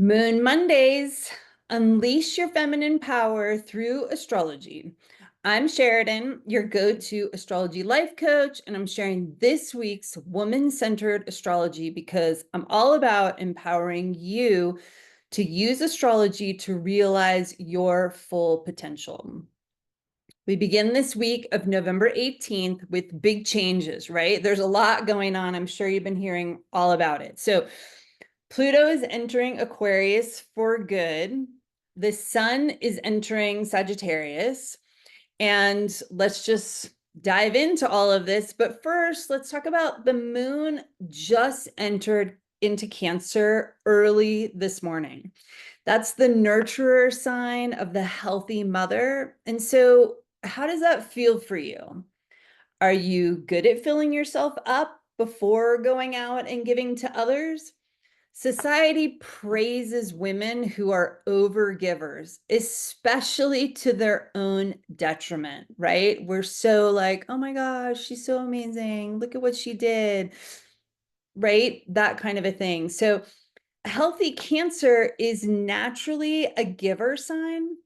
Moon Mondays, unleash your feminine power through astrology. I'm Sheridan, your go-to astrology life coach, and I'm sharing this week's woman-centered astrology because I'm all about empowering you to use astrology to realize your full potential. We begin this week of November 18th with big changes, right? There's a lot going on. I'm sure you've been hearing all about it. So Pluto is entering Aquarius for good. The sun is entering Sagittarius. And let's just dive into all of this. But first, let's talk about the moon just entered into Cancer early this morning. That's the nurturer sign of the healthy mother. And so, how does that feel for you? Are you good at filling yourself up before going out and giving to others? Society praises women who are overgivers, especially to their own detriment, right? We're so like, oh my gosh, she's so amazing. Look at what she did, right? That kind of a thing. So, healthy Cancer is naturally a giver sign,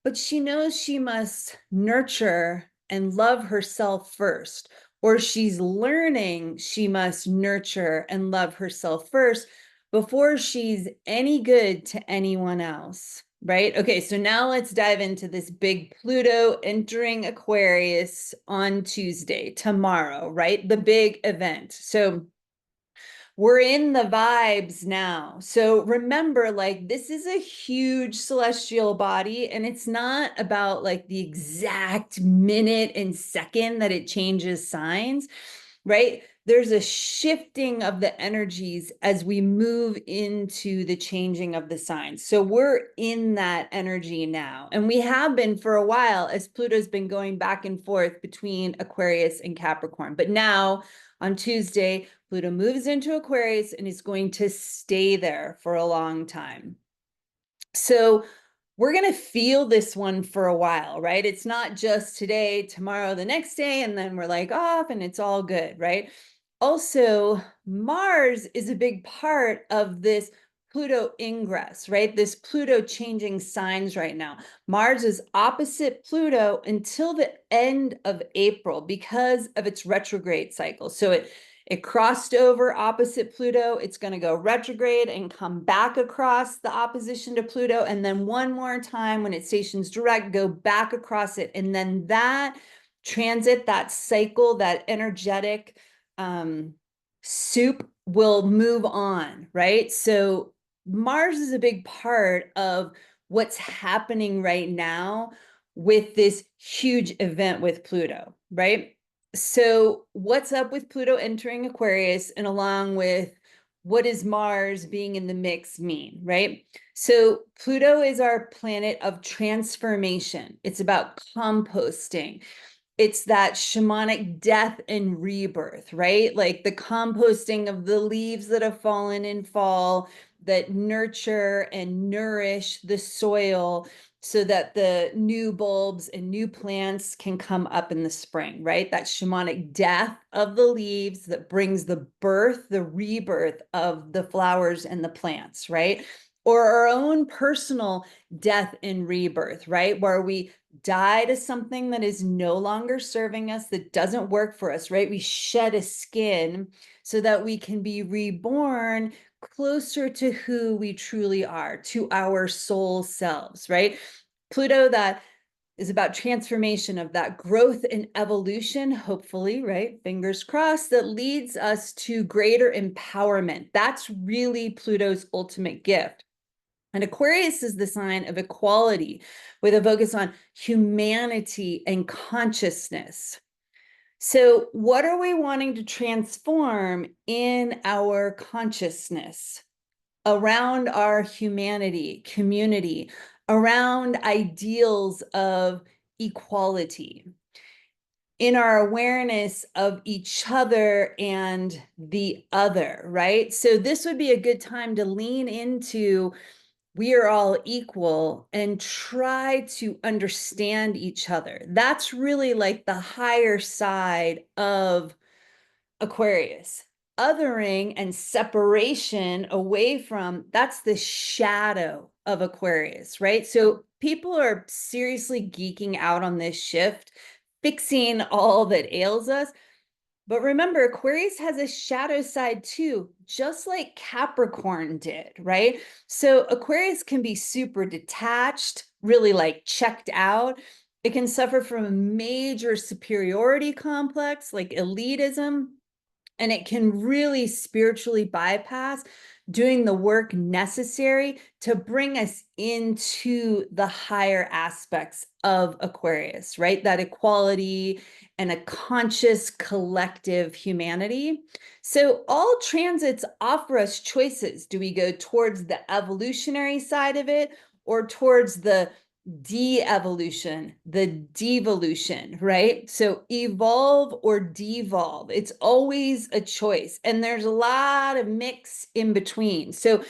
but she knows she must nurture and love herself first, or she's learning she must nurture and love herself first before she's any good to anyone else, right? Okay, so now let's dive into this big Pluto entering Aquarius on Tuesday, tomorrow, right? The big event. So we're in the vibes now. So remember, like, this is a huge celestial body, and it's not about like the exact minute and second that it changes signs, right? There's a shifting of the energies as we move into the changing of the signs. So we're in that energy now. And we have been for a while as Pluto's been going back and forth between Aquarius and Capricorn. But now on Tuesday, Pluto moves into Aquarius and is going to stay there for a long time. So we're going to feel this one for a while, right? It's not just today, tomorrow, the next day, and then we're like off and it's all good, right? Also, Mars is a big part of this Pluto ingress, right? This Pluto changing signs right now. Mars is opposite Pluto until the end of April because of its retrograde cycle. So it crossed over opposite Pluto. It's going to go retrograde and come back across the opposition to Pluto. And then one more time when it stations direct, go back across it. And then that transit, that cycle, that energetic soup will move on, right? So Mars is a big part of what's happening right now with this huge event with Pluto, right? So what's up with Pluto entering Aquarius, and along with what does Mars being in the mix mean, right? So Pluto is our planet of transformation. It's about composting. It's that shamanic death and rebirth, right? Like the composting of the leaves that have fallen in fall that nurture and nourish the soil so that the new bulbs and new plants can come up in the spring, right? That shamanic death of the leaves that brings the birth, the rebirth of the flowers and the plants, right? Or our own personal death and rebirth, right? Where we die to something that is no longer serving us, that doesn't work for us, right? We shed a skin so that we can be reborn closer to who we truly are, to our soul selves, right? Pluto, that is about transformation, of that growth and evolution, hopefully, right? Fingers crossed, that leads us to greater empowerment. That's really Pluto's ultimate gift. And Aquarius is the sign of equality with a focus on humanity and consciousness. So, what are we wanting to transform in our consciousness around our humanity, community, around ideals of equality, in our awareness of each other and the other, right? So, this would be a good time to lean into we are all equal and try to understand each other. That's really like the higher side of Aquarius, othering and separation away from, that's the shadow of Aquarius, right? So people are seriously geeking out on this shift, fixing all that ails us. But remember, Aquarius has a shadow side too, just like Capricorn did, right? So Aquarius can be super detached, really like checked out. It can suffer from a major superiority complex, like elitism, and it can really spiritually bypass doing the work necessary to bring us into the higher aspects of Aquarius, right? That equality and a conscious collective humanity. So all transits offer us choices. Do we go towards the evolutionary side of it or towards the de-evolution, the devolution, right? So evolve or devolve. It's always a choice. And there's a lot of mix in between. So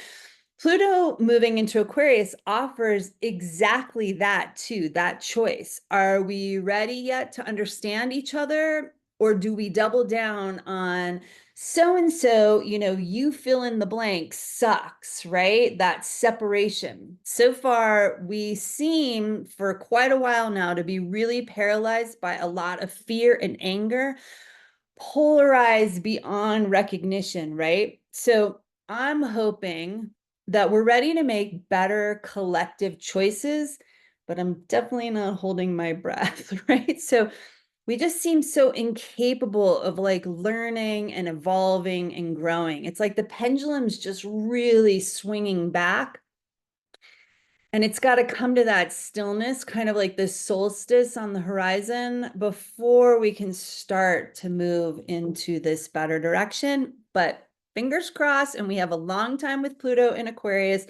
Pluto moving into Aquarius offers exactly that too, that choice. Are we ready yet to understand each other? Or do we double down on so-and-so, you fill in the blank sucks, right? That separation. So far, we seem for quite a while now to be really paralyzed by a lot of fear and anger, polarized beyond recognition, right? So I'm hoping that we're ready to make better collective choices, but I'm definitely not holding my breath, right? So we just seem so incapable of like learning and evolving and growing. It's like the pendulum's just really swinging back. And it's got to come to that stillness, kind of like the solstice on the horizon, before we can start to move into this better direction. But fingers crossed, and we have a long time with Pluto in Aquarius.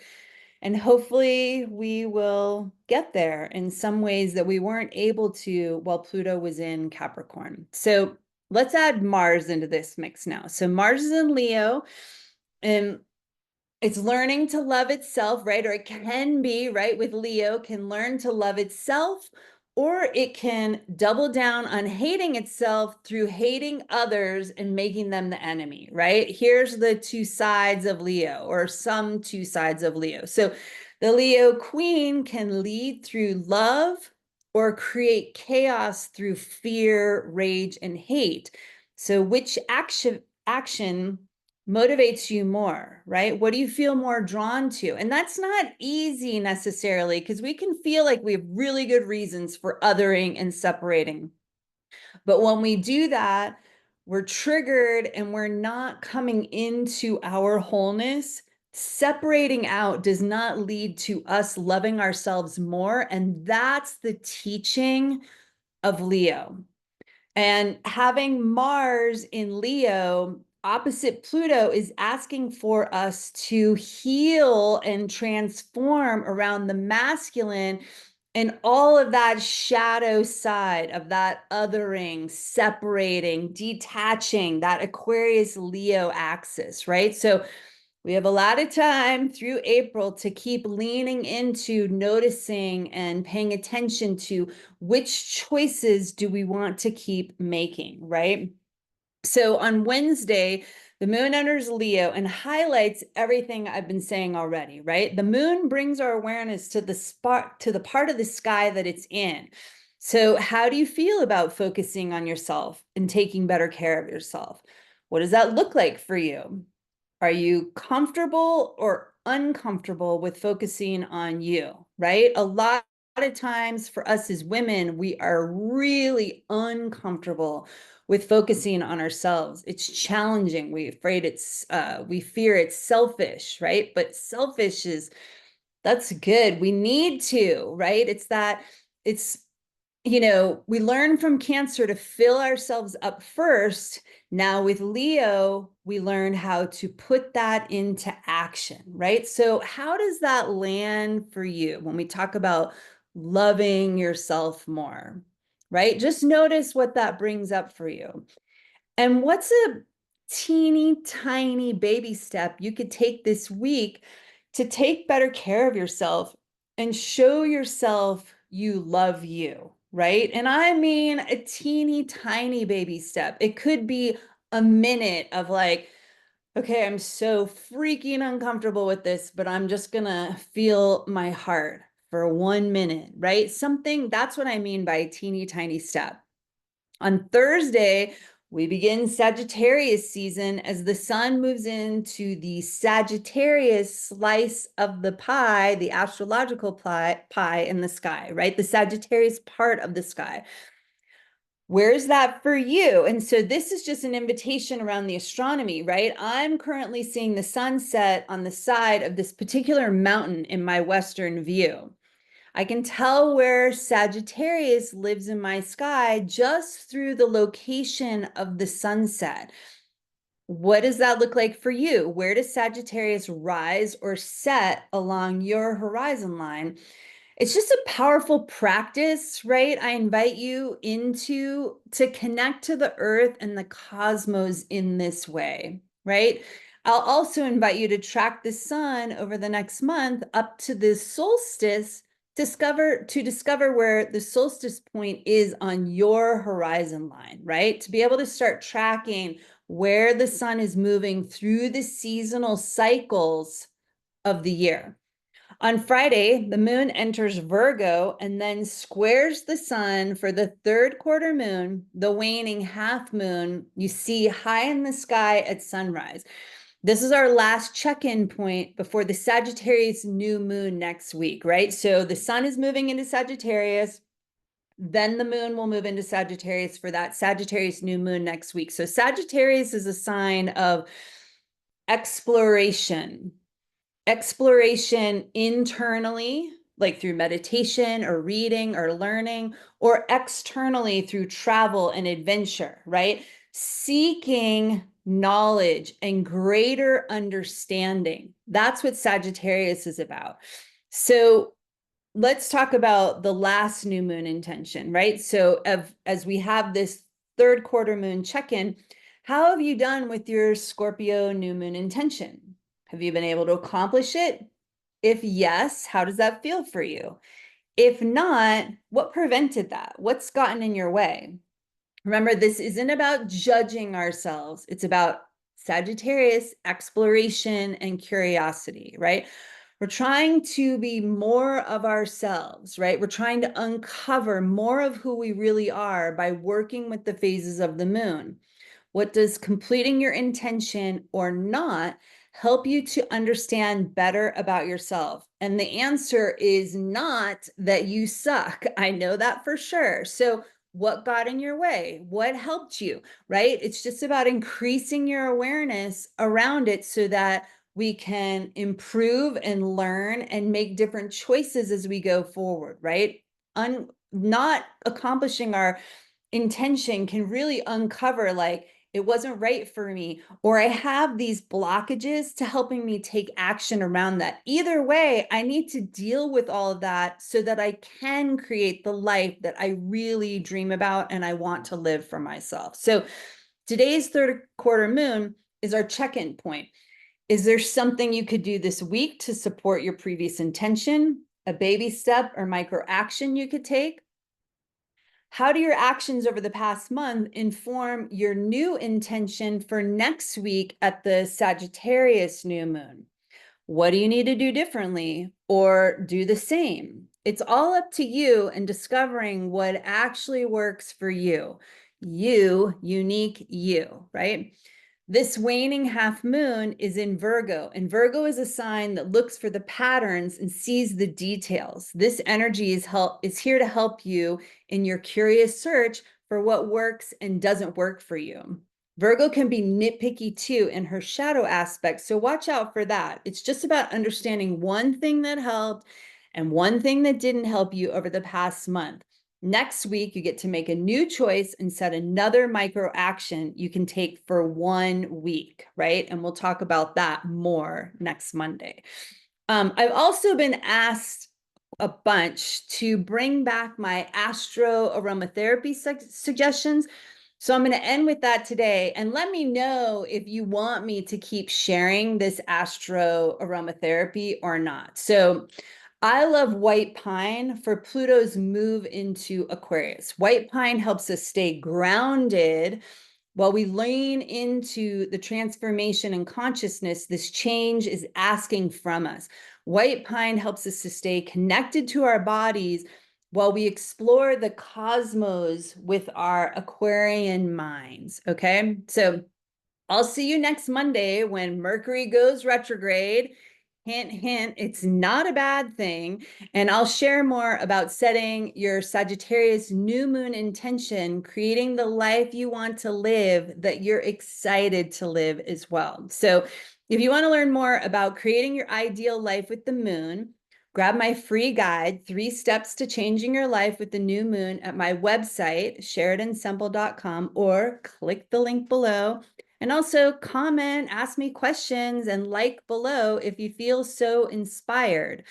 And hopefully we will get there in some ways that we weren't able to while Pluto was in Capricorn. So let's add Mars into this mix now. So Mars is in Leo, and it's learning to love itself, right? Or it can be, right? With Leo, can learn to love itself, or it can double down on hating itself through hating others and making them the enemy, right? Here's the two sides of Leo, or some two sides of Leo. So the Leo queen can lead through love or create chaos through fear, rage, and hate. So which action motivates you more, right? What do you feel more drawn to? And that's not easy necessarily, because we can feel like we have really good reasons for othering and separating. But when we do that, we're triggered and we're not coming into our wholeness. Separating out does not lead to us loving ourselves more. And that's the teaching of Leo. And having Mars in Leo opposite Pluto is asking for us to heal and transform around the masculine and all of that shadow side of that othering, separating, detaching, that Aquarius Leo axis, right? So we have a lot of time through April to keep leaning into noticing and paying attention to which choices do we want to keep making, right? So on Wednesday, the moon enters Leo and highlights everything I've been saying already, right? The moon brings our awareness to the spot, to the part of the sky that it's in. So how do you feel about focusing on yourself and taking better care of yourself? What does that look like for you? Are you comfortable or uncomfortable with focusing on you, right? A lot of times for us as women, we are really uncomfortable with focusing on ourselves. It's challenging. We fear it's selfish, right? But selfish is, that's good. We need to, right? We learn from Cancer to fill ourselves up first. Now with Leo, we learn how to put that into action, right? So how does that land for you when we talk about loving yourself more, right? Just notice what that brings up for you. And what's a teeny tiny baby step you could take this week to take better care of yourself and show yourself you love you, right? And I mean a teeny tiny baby step. It could be a minute of like Okay, I'm so freaking uncomfortable with this, but I'm just gonna feel my heart for 1 minute, right? That's what I mean by teeny tiny step. On Thursday, we begin Sagittarius season as the sun moves into the Sagittarius slice of the pie, the astrological pie in the sky, right? The Sagittarius part of the sky. Where's that for you? And so this is just an invitation around the astronomy, right? I'm currently seeing the sunset on the side of this particular mountain in my western view. I can tell where Sagittarius lives in my sky just through the location of the sunset. What does that look like for you? Where does Sagittarius rise or set along your horizon line? It's just a powerful practice, right? I invite you into to connect to the earth and the cosmos in this way, right? I'll also invite you to track the sun over the next month up to the solstice, discover where the solstice point is on your horizon line, right? To be able to start tracking where the sun is moving through the seasonal cycles of the year. On Friday, the moon enters Virgo and then squares the sun for the third quarter moon, the waning half moon you see high in the sky at sunrise. This is our last check-in point before the Sagittarius new moon next week, right? So the sun is moving into Sagittarius, then the moon will move into Sagittarius for that Sagittarius new moon next week. So Sagittarius is a sign of exploration internally, like through meditation or reading or learning, or externally through travel and adventure, right? Seeking knowledge and greater understanding. That's what Sagittarius is about. So let's talk about the last new moon intention, right? So as we have this third quarter moon check-in, how have you done with your Scorpio new moon intention? Have you been able to accomplish it? If yes, how does that feel for you? If not, what prevented that? What's gotten in your way? Remember, this isn't about judging ourselves. It's about Sagittarius, exploration, and curiosity, right? We're trying to be more of ourselves, right? We're trying to uncover more of who we really are by working with the phases of the moon. What does completing your intention or not help you to understand better about yourself? And the answer is not that you suck. I know that for sure. So, what got in your way? What helped you, right? It's just about increasing your awareness around it so that we can improve and learn and make different choices as we go forward, right? Not accomplishing our intention can really uncover like it wasn't right for me, or I have these blockages to helping me take action around that. Either way, I need to deal with all of that so that I can create the life that I really dream about and I want to live for myself. So today's third quarter moon is our check-in point. Is there something you could do this week to support your previous intention, a baby step or micro action you could take? How do your actions over the past month inform your new intention for next week at the Sagittarius new moon? What do you need to do differently or do the same? It's all up to you and discovering what actually works for you. You, unique you, right? This waning half moon is in Virgo, and Virgo is a sign that looks for the patterns and sees the details. This energy is here to help you in your curious search for what works and doesn't work for you. Virgo can be nitpicky too in her shadow aspect, so watch out for that. It's just about understanding one thing that helped and one thing that didn't help you over the past month. Next week, you get to make a new choice and set another micro action you can take for 1 week, right? And we'll talk about that more next Monday. I've also been asked a bunch to bring back my astro aromatherapy suggestions. So I'm going to end with that today. And let me know if you want me to keep sharing this astro aromatherapy or not. So I love white pine for Pluto's move into Aquarius. White pine helps us stay grounded While we lean into the transformation and consciousness, this change is asking from us. White pine helps us to stay connected to our bodies while we explore the cosmos with our Aquarian minds. Okay. So I'll see you next Monday when Mercury goes retrograde. Hint, hint, it's not a bad thing. And I'll share more about setting your Sagittarius new moon intention, creating the life you want to live that you're excited to live as well. So if you want to learn more about creating your ideal life with the moon, grab my free guide, 3 Steps to Changing Your Life with the New Moon at my website, SheridanSemple.com, or click the link below. And also comment, ask me questions, and like below if you feel so inspired.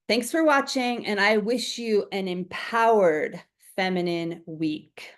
Thanks for watching, and I wish you an empowered feminine week.